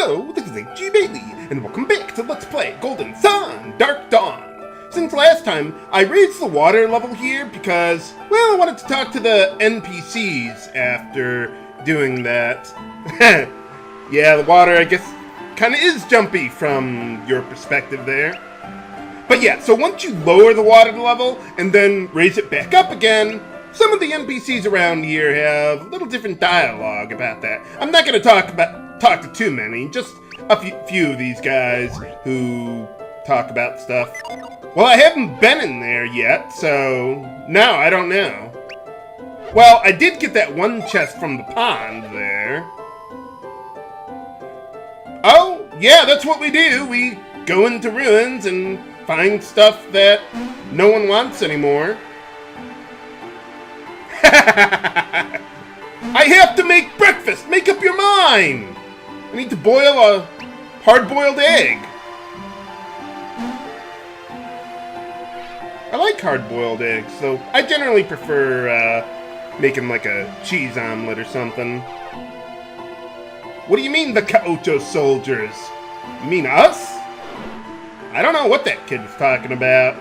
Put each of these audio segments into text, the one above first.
Hello, this is H.G. Bailey, and welcome back to Let's Play Golden Sun Dark Dawn. Since last time, I raised the water level here because, well, I wanted to talk to the NPCs after doing that. Yeah, the water, I guess, kind of is jumpy from your perspective there. But yeah, so once you lower the water level and then raise it back up again, some of the NPCs around here have a little different dialogue about that. I'm not going to talk to too many, just a few of these guys who talk about stuff. Well, I haven't been in there yet, so no, I don't know. Well, I did get that one chest from the pond there. Oh, yeah, that's what we do. We go into ruins and find stuff that no one wants anymore. I have to make breakfast! Make up your mind! I need to boil a hard-boiled egg. I like hard-boiled eggs, so I generally prefer making like a cheese omelet or something. What do you mean, the Kaocho soldiers? You mean us? I don't know what that kid was talking about.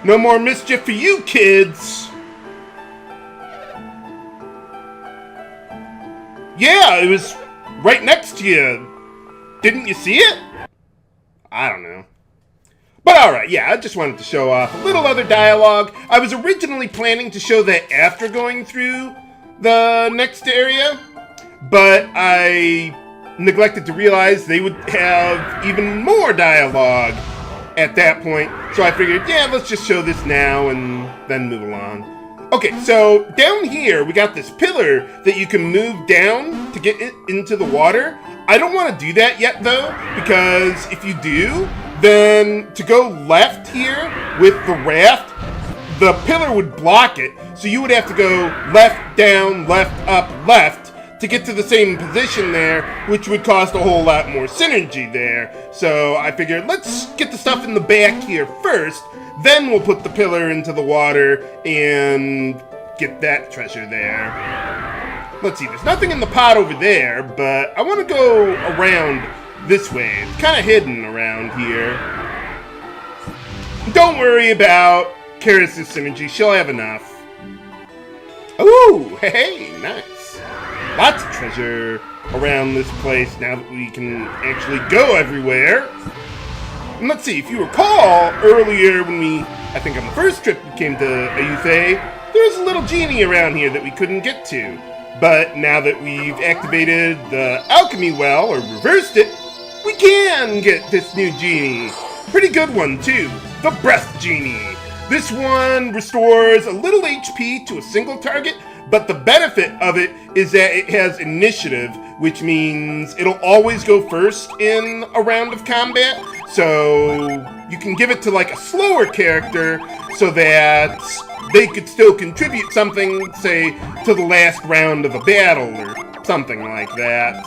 No more mischief for you, kids! Yeah, it was right next to you. Didn't you see it? I don't know. But alright, yeah, I just wanted to show off a little other dialogue. I was originally planning to show that after going through the next area, but I neglected to realize they would have even more dialogue at that point. So I figured, yeah, let's just show this now and then move along. Okay, so down here, we got this pillar that you can move down to get it into the water. I don't want to do that yet, though, because if you do, then to go left here with the raft, the pillar would block it. So you would have to go left, down, left, up, left to get to the same position there, which would cost a whole lot more synergy there. So I figured, let's get the stuff in the back here first, then we'll put the pillar into the water and get that treasure there. Let's see, there's nothing in the pot over there, but I want to go around this way. It's kind of hidden around here. Don't worry about Karis' synergy, she'll have enough. Ooh, hey, nice. Lots of treasure around this place now that we can actually go everywhere. And let's see, if you recall, earlier when I think on the first trip we came to Ayuthe, there was a little genie around here that we couldn't get to. But now that we've activated the alchemy well, or reversed it, we can get this new genie. Pretty good one, too. The Breath Genie. This one restores a little HP to a single target, but the benefit of it is that it has initiative, which means it'll always go first in a round of combat. So you can give it to like a slower character so that they could still contribute something, say, to the last round of a battle or something like that.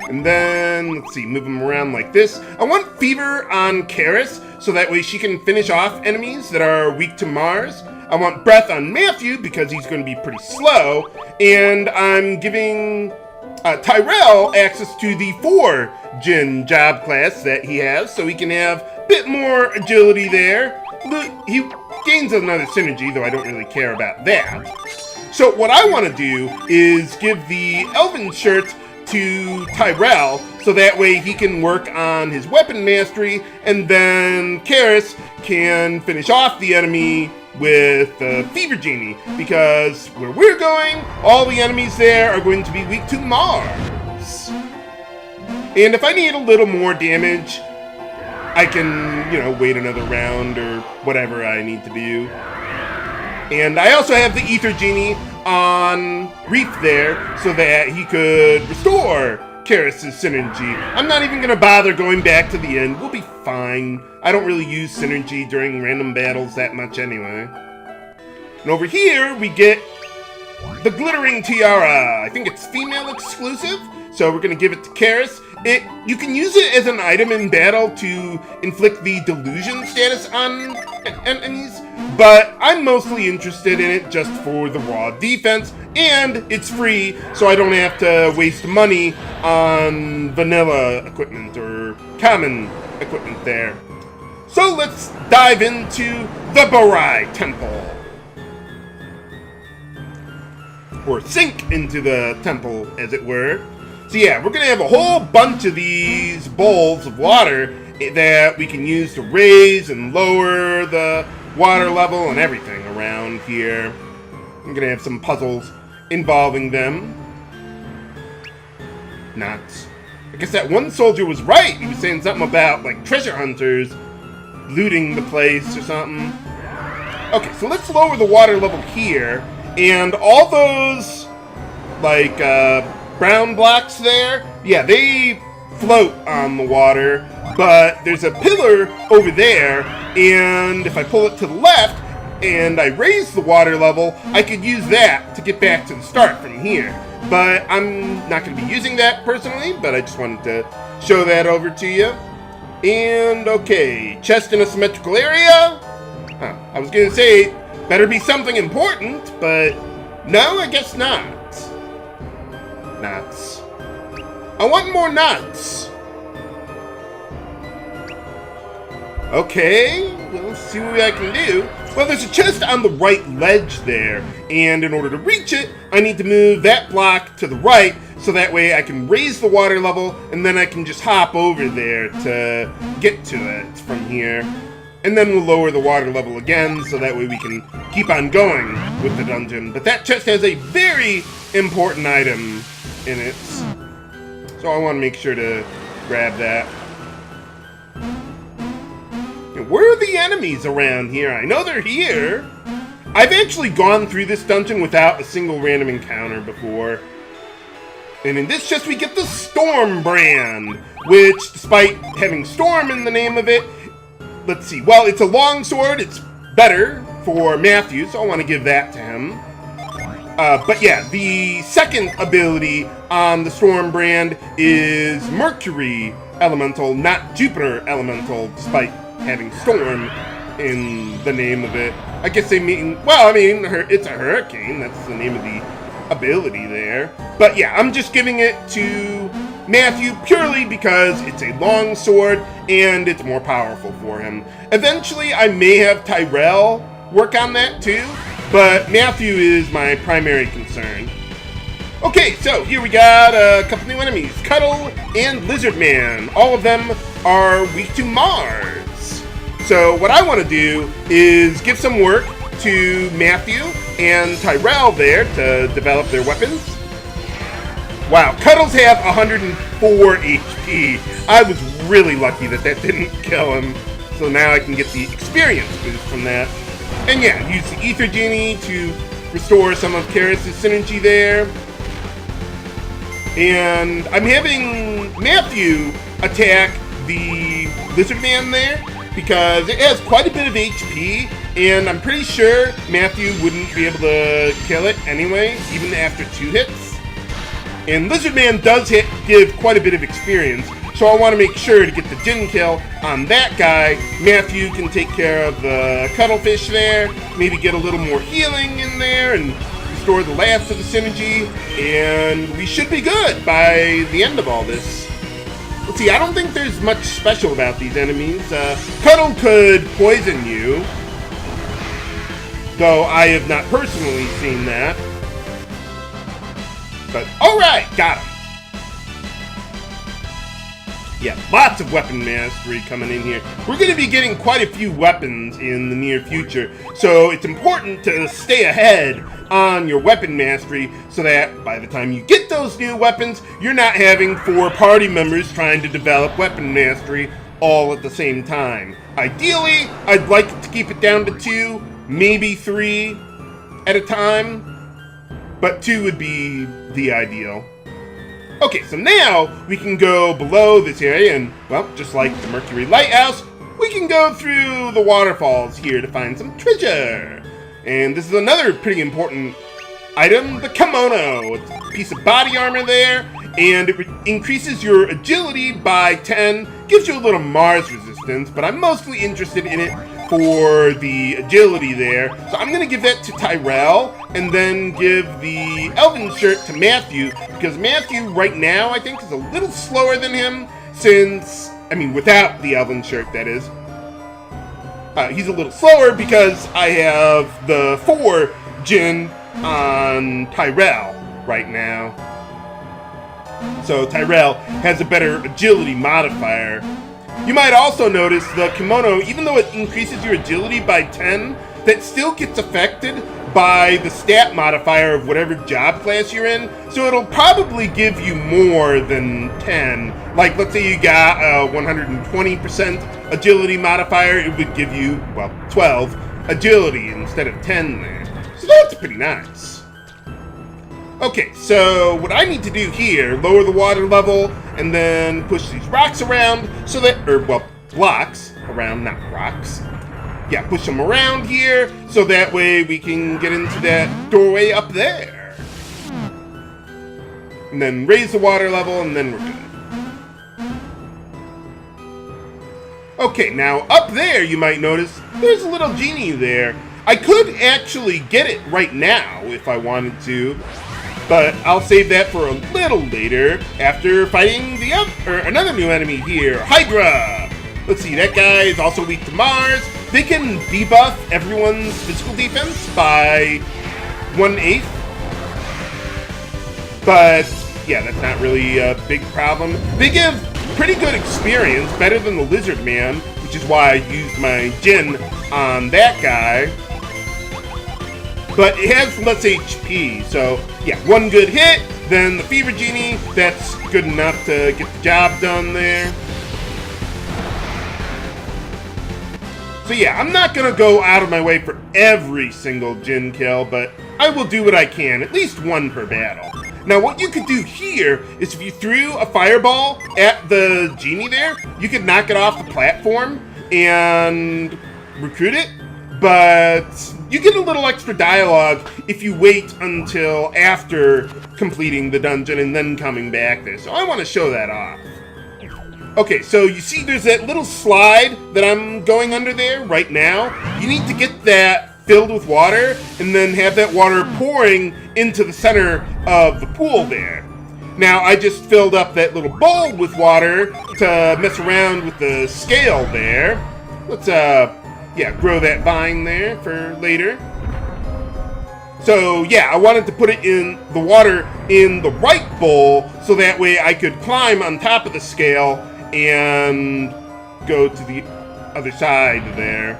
And then, let's see, move them around like this. I want Fever on Karis, so that way she can finish off enemies that are weak to Mars. I want Breath on Matthew, because he's going to be pretty slow. And I'm giving Tyrell access to the 4 Djinn job class that he has, so he can have a bit more agility there. He gains another synergy, though I don't really care about that. So what I want to do is give the Elven shirt to Tyrell, so that way he can work on his weapon mastery, and then Karis can finish off the enemy with the Fever Genie, because where we're going, all the enemies there are going to be weak to Mars. And if I need a little more damage, I can, wait another round or whatever I need to do. And I also have the Ether Genie on Rief there, so that he could restore Karis' synergy. I'm not even going to bother going back to the end. We'll be fine. I don't really use synergy during random battles that much anyway. And over here, we get the Glittering Tiara. I think it's female exclusive, so we're going to give it to Karis. You can use it as an item in battle to inflict the delusion status on enemies, but I'm mostly interested in it just for the raw defense, and it's free, so I don't have to waste money on vanilla equipment or common equipment there. So let's dive into the Barai Temple. Or sink into the temple, as it were. So yeah, we're going to have a whole bunch of these bowls of water that we can use to raise and lower the water level and everything around here. I'm going to have some puzzles involving them. Nuts. I guess that one soldier was right. He was saying something about, like, treasure hunters looting the place or something. Okay, so let's lower the water level here. And all those, like, brown blocks there, yeah, they float on the water. But there's a pillar over there, and if I pull it to the left and I raise the water level, I could use that to get back to the start from here. But I'm not going to be using that personally, but I just wanted to show that over to you. And, okay, chest in a symmetrical area. I was going to say, better be something important, but no, I guess not. Nuts. I want more nuts. Okay, well, let's see what I can do. Well, there's a chest on the right ledge there, and in order to reach it, I need to move that block to the right, so that way I can raise the water level, and then I can just hop over there to get to it from here. And then we'll lower the water level again, so that way we can keep on going with the dungeon. But that chest has a very important item in it, so I want to make sure to grab that. Where are the enemies around here? I know they're here. I've actually gone through this dungeon without a single random encounter before. And in this chest we get the Storm brand, which, despite having Storm in the name of it, let's see, well, it's a longsword, it's better for Matthew, so I want to give that to him. But yeah, the second ability on the Storm brand is Mercury Elemental, not Jupiter Elemental, despite having Storm in the name of it. I guess they mean, well, I mean, it's a hurricane, that's the name of the ability there. But yeah, I'm just giving it to Matthew purely because it's a long sword and it's more powerful for him. Eventually, I may have Tyrell work on that too, but Matthew is my primary concern. Okay, so here we got a couple new enemies, Cuddle and Lizard Man. All of them are weak to Mars. So what I want to do is give some work to Matthew and Tyrell there to develop their weapons. Wow, Cuddles have 104 HP. I was really lucky that didn't kill him. So now I can get the experience boost from that. And yeah, use the Ether Genie to restore some of Karis' synergy there. And I'm having Matthew attack the Lizard Man there because it has quite a bit of HP, and I'm pretty sure Matthew wouldn't be able to kill it anyway, even after 2 hits. And Lizard Man does give quite a bit of experience, so I want to make sure to get the Djinn kill on that guy. Matthew can take care of the Cuttlefish there, maybe get a little more healing in there, and restore the last of the synergy, and we should be good by the end of all this. Let's see, I don't think there's much special about these enemies. Cuddle could poison you, though I have not personally seen that. But, alright, got him. Yeah, lots of weapon mastery coming in here. We're going to be getting quite a few weapons in the near future, so it's important to stay ahead on your weapon mastery so that by the time you get those new weapons, you're not having 4 party members trying to develop weapon mastery all at the same time. Ideally, I'd like to keep it down to 2, maybe 3 at a time, but 2 would be the ideal. Okay, so now we can go below this area and, well, just like the Mercury Lighthouse, we can go through the waterfalls here to find some treasure. And this is another pretty important item, the kimono. It's a piece of body armor there, and it increases your agility by 10, gives you a little Mars resistance, but I'm mostly interested in it for the agility there. So I'm going to give that to Tyrell, and then give the Elven shirt to Matthew, because Matthew right now, I think, is a little slower than him, since, I mean, without the Elven shirt, that is. He's a little slower because I have the 4 Djinn on Tyrell right now. So Tyrell has a better agility modifier. You might also notice the kimono, even though it increases your agility by 10, that still gets affected by the stat modifier of whatever job class you're in. So it'll probably give you more than 10. Like, let's say you got a 120% agility modifier, it would give you, well, 12 agility instead of 10 there. So that's pretty nice. Okay, so what I need to do here, lower the water level, and then push these rocks around so that, or, well, blocks around, not rocks. Yeah, push them around here, so that way we can get into that doorway up there. And then raise the water level, and then we're good. Okay, now up there, you might notice, there's a little genie there. I could actually get it right now if I wanted to, but I'll save that for a little later after fighting another new enemy here, Hydra. Let's see, that guy is also weak to Mars. They can debuff everyone's physical defense by 1/8. But, yeah, that's not really a big problem. They give pretty good experience, better than the Lizard Man, which is why I used my Djinn on that guy. But it has less HP, so, yeah, one good hit, then the Fever Genie, that's good enough to get the job done there. So yeah, I'm not going to go out of my way for every single Djinn kill, but I will do what I can, at least one per battle. Now what you could do here is if you threw a fireball at the genie there, you could knock it off the platform and recruit it, but you get a little extra dialogue if you wait until after completing the dungeon and then coming back there, so I want to show that off. Okay, so you see there's that little slide that I'm going under there right now. You need to get that filled with water and then have that water pouring into the center of the pool there. Now, I just filled up that little bowl with water to mess around with the scale there. Let's, grow that vine there for later. So, yeah, I wanted to put it in the water in the right bowl so that way I could climb on top of the scale and go to the other side there.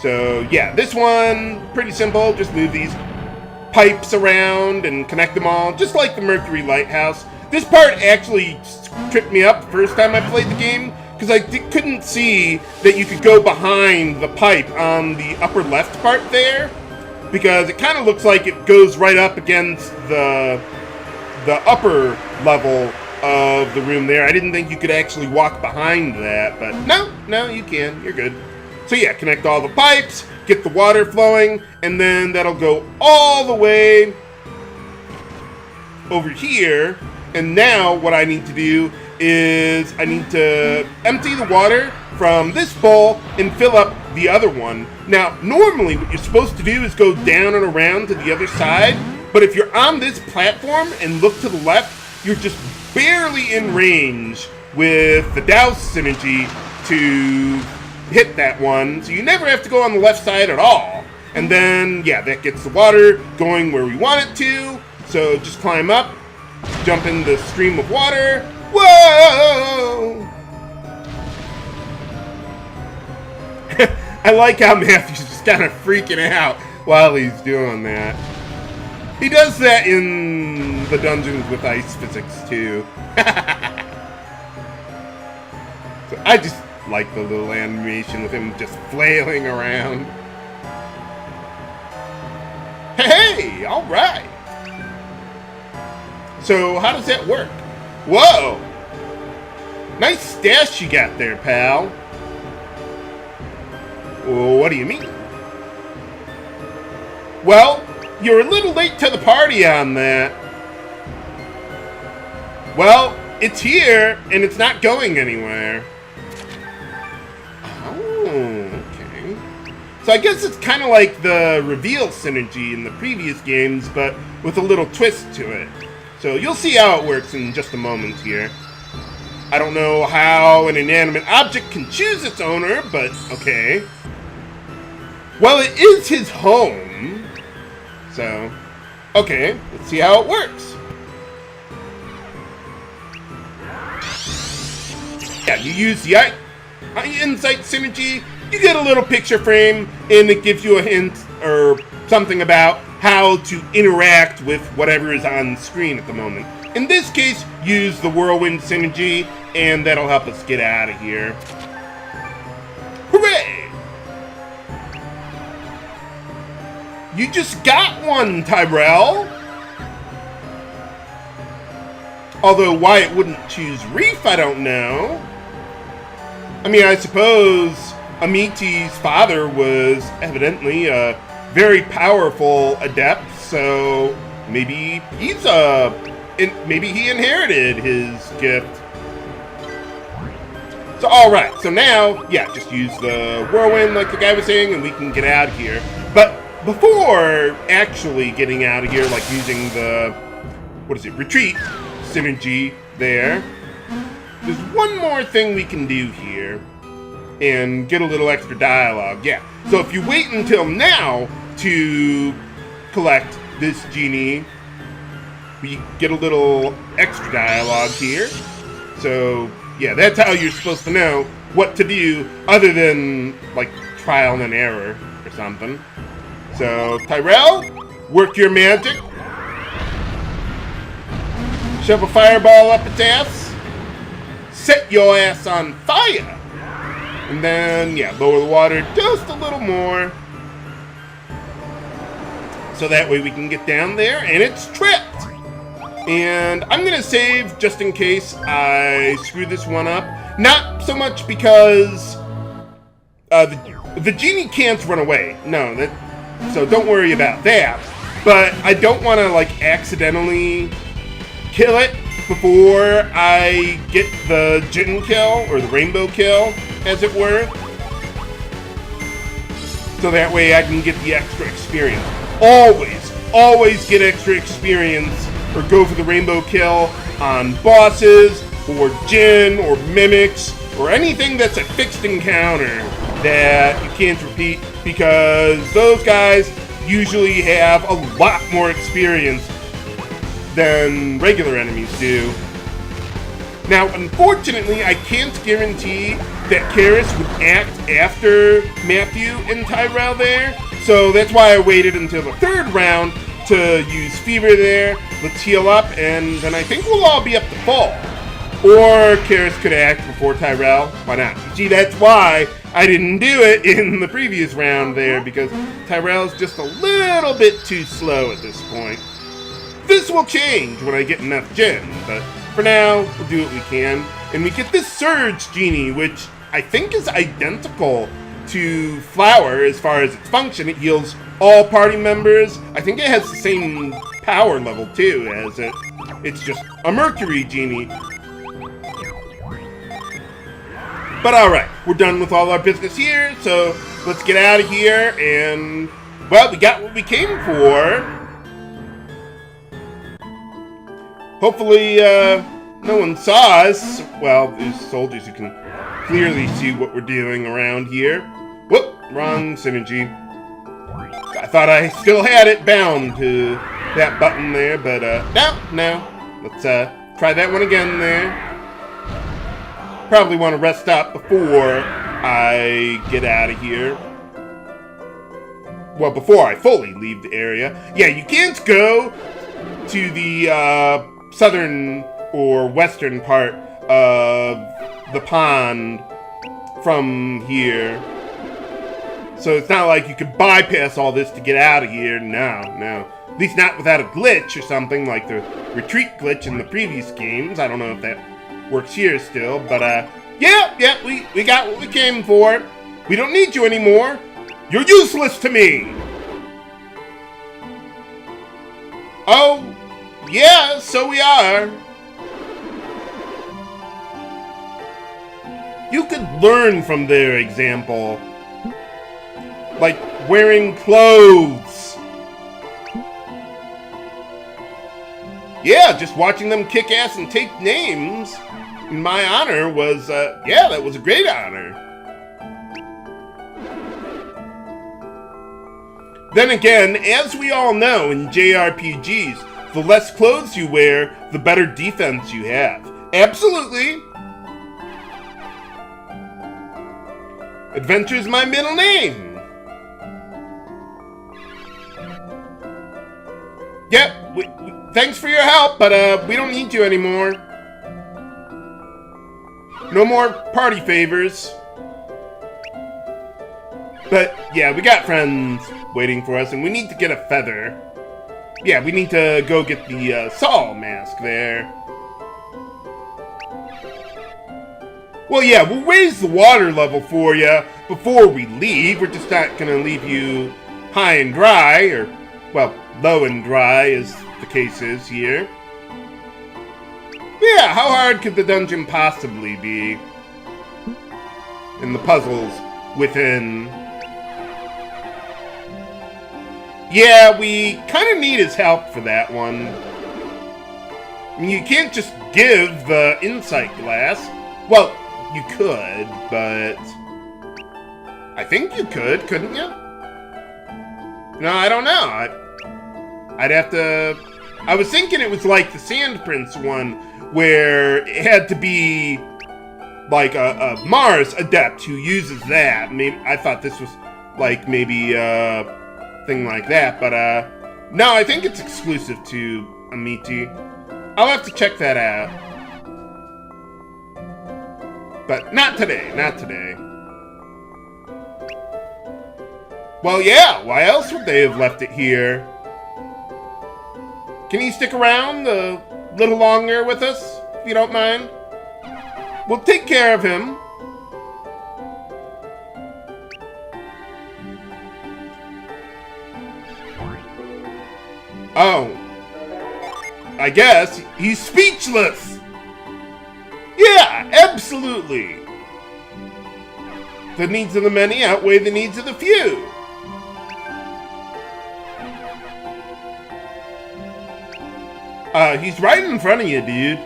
So yeah, this one, pretty simple. Just move these pipes around and connect them all, just like the Mercury Lighthouse. This part actually tripped me up the first time I played the game, because I couldn't see that you could go behind the pipe on the upper left part there, because it kind of looks like it goes right up against the upper level of the room there. I didn't think you could actually walk behind that, but no, you can. You're good. So yeah, connect all the pipes, get the water flowing, and then that'll go all the way over here. And now what I need to do is I need to empty the water from this bowl and fill up the other one. Now, normally what you're supposed to do is go down and around to the other side, but if you're on this platform and look to the left, you're just barely in range with the douse synergy to hit that one, so you never have to go on the left side at all. And then, yeah, that gets the water going where we want it to, so just climb up, jump in the stream of water. Whoa! I like how Matthew's just kind of freaking out while he's doing that. He does that in the dungeons with ice physics, too. So I just like the little animation with him just flailing around. Hey, all right. So how does that work? Whoa! Nice stash you got there, pal. Well, what do you mean? Well, you're a little late to the party on that. Well, it's here, and it's not going anywhere. Oh. So I guess it's kind of like the reveal synergy in the previous games, but with a little twist to it. So you'll see how it works in just a moment here. I don't know how an inanimate object can choose its owner, but okay. Well, it is his home. So, okay, let's see how it works. Yeah, you use the insight synergy, you get a little picture frame, and it gives you a hint or something about how to interact with whatever is on screen at the moment. In this case, use the whirlwind synergy, and that'll help us get out of here. Hooray! You just got one, Tyrell! Although why it wouldn't choose Rief, I don't know. I mean, I suppose Amiti's father was evidently a very powerful adept, so maybe maybe he inherited his gift. So, alright, so now, yeah, just use the whirlwind like the guy was saying, and we can get out of here. But before actually getting out of here, like using the, retreat synergy there, there's one more thing we can do here and get a little extra dialogue. Yeah, so if you wait until now to collect this genie, we get a little extra dialogue here. So, yeah, that's how you're supposed to know what to do other than, like, trial and error or something. So, Tyrell, work your magic. Shove a fireball up its ass. Set your ass on fire. And then, yeah, lower the water just a little more. So that way we can get down there, and it's trapped. And I'm going to save just in case I screw this one up. Not so much because the genie can't run away. No, so don't worry about that. But I don't want to, like, accidentally kill it before I get the Djinn kill, or the rainbow kill, as it were. So that way I can get the extra experience. Always get extra experience, or go for the rainbow kill on bosses, or Djinn, or mimics, or anything that's a fixed encounter that you can't repeat, because those guys usually have a lot more experience than regular enemies do. Now, unfortunately, I can't guarantee that Karis would act after Matthew and Tyrell there, so that's why I waited until the third round to use Fever there. Let's heal up, and then I think we'll all be up to full. Or Karis could act before Tyrell. Why not? You see, that's why I didn't do it in the previous round there, because Tyrell's just a little bit too slow at this point. This will change when I get enough Djinn, but for now, we'll do what we can. And we get this Surge Genie, which I think is identical to Flower as far as its function. It heals all party members. I think it has the same power level, too, as it. It's just a Mercury Genie. But alright, we're done with all our business here, so let's get out of here, and, well, we got what we came for. Hopefully, no one saw us. Well, there's soldiers who can clearly see what we're doing around here. Whoop, wrong synergy. I thought I still had it bound to that button there, but, no. Let's, try that one again there. Probably want to rest up before I get out of here. Well, before I fully leave the area. Yeah, you can't go to the, southern or western part of the pond from here. So it's not like you could bypass all this to get out of here. No. At least not without a glitch or something like the retreat glitch in the previous games. I don't know if that works here still, but yeah, we got what we came for. We don't need you anymore. You're useless to me. Oh, yeah, so we are. You could learn from their example. like wearing clothes. Yeah, just watching them kick ass and take names in my honor was, yeah, that was a great honor. Then again, as we all know in JRPGs, the less clothes you wear, the better defense you have. Absolutely. Adventure's my middle name. Yep, thanks for your help, but we don't need you anymore. No more party favors. But yeah, we got friends waiting for us, and we need to get a feather. Yeah, we need to go get the Saul mask there. Well, yeah, we'll raise the water level for you before we leave. We're just not going to leave you high and dry, or, well, low and dry, as the case is here. Yeah, how hard could the dungeon possibly be? And the puzzles within. Yeah, we kind of need his help for that one. I mean, you can't just give the insight glass. Well, you could, but I think you could, couldn't you? No, I don't know. I'd have to. I was thinking it was like the Sand Prince one, where it had to be like a Mars adept who uses that. Maybe I thought this was like maybe a thing like that, but no, I think it's exclusive to Amiti. I'll have to check that out. But not today, not today. Well, yeah, why else would they have left it here? Can you stick around a little longer with us, if you don't mind? We'll take care of him. Oh. I guess he's speechless. Yeah, absolutely. The needs of the many outweigh the needs of the few. He's right in front of you, dude.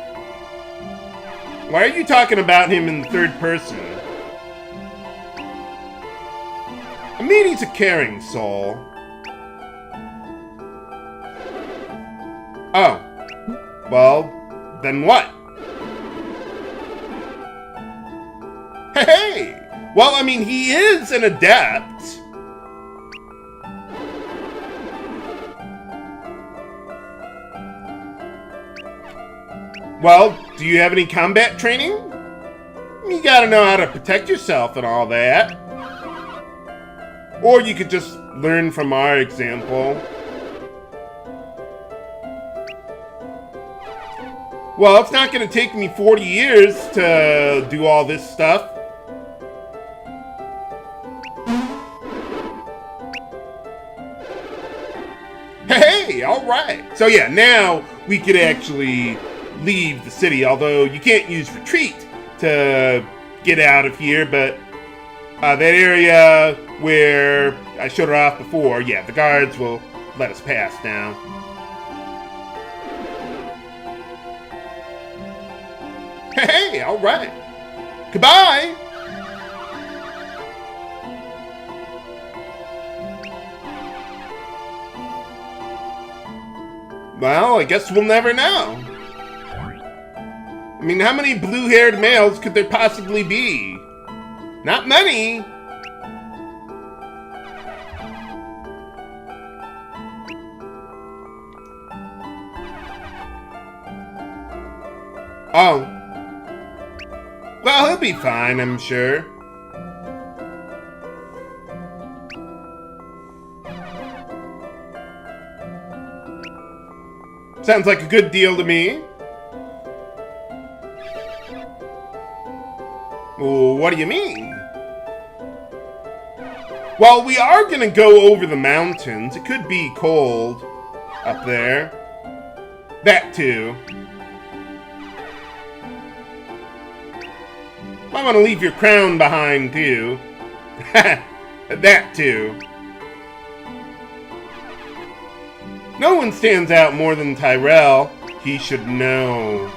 Why are you talking about him in the third person? I mean, he's a caring soul. Oh. Well, then what? Hey! Well, I mean, he is an adept. Well, do you have any combat training? You gotta know how to protect yourself and all that. Or you could just learn from our example. Well, it's not gonna take me 40 years to do all this stuff. Hey, alright. So yeah, now we could actually leave the city, although you can't use retreat to get out of here, but that area where I showed her off before, yeah, the guards will let us pass now. Hey, alright. Goodbye! Well, I guess we'll never know. I mean, how many blue-haired males could there possibly be? Not many. Oh. Well, he'll be fine, I'm sure. Sounds like a good deal to me. What do you mean? Well, we are gonna go over the mountains. It could be cold up there. That too. I want to leave your crown behind too. That too. No one stands out more than Tyrell. He should know.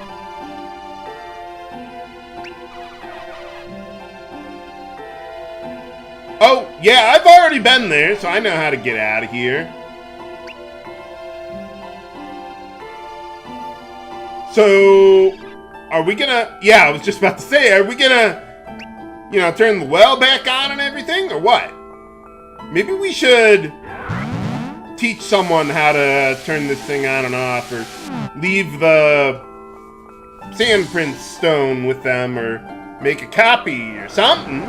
Oh, yeah, I've already been there, so I know how to get out of here. So, are we gonna... Yeah, I was just about to say, are we gonna, you know, turn the well back on and everything, or what? Maybe we should teach someone how to turn this thing on and off, or leave the sandprint stone with them, or make a copy or something,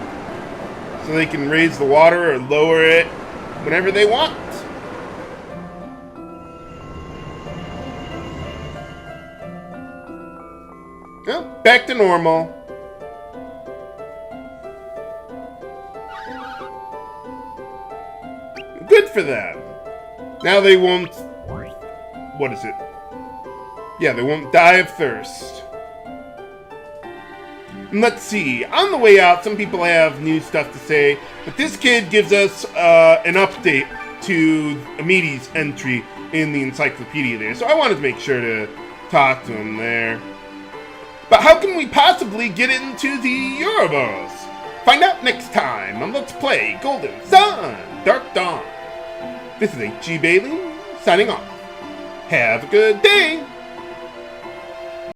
so they can raise the water or lower it whenever they want. Well, back to normal. Good for them. Now they won't... What is it? Yeah, they won't die of thirst. And let's see. On the way out, some people have new stuff to say, but this kid gives us an update to Amidi's entry in the encyclopedia there, so I wanted to make sure to talk to him there. But how can we possibly get into the Ouroboros? Find out next time on Let's Play Golden Sun Dark Dawn. This is H.G. Bailey, signing off. Have a good day!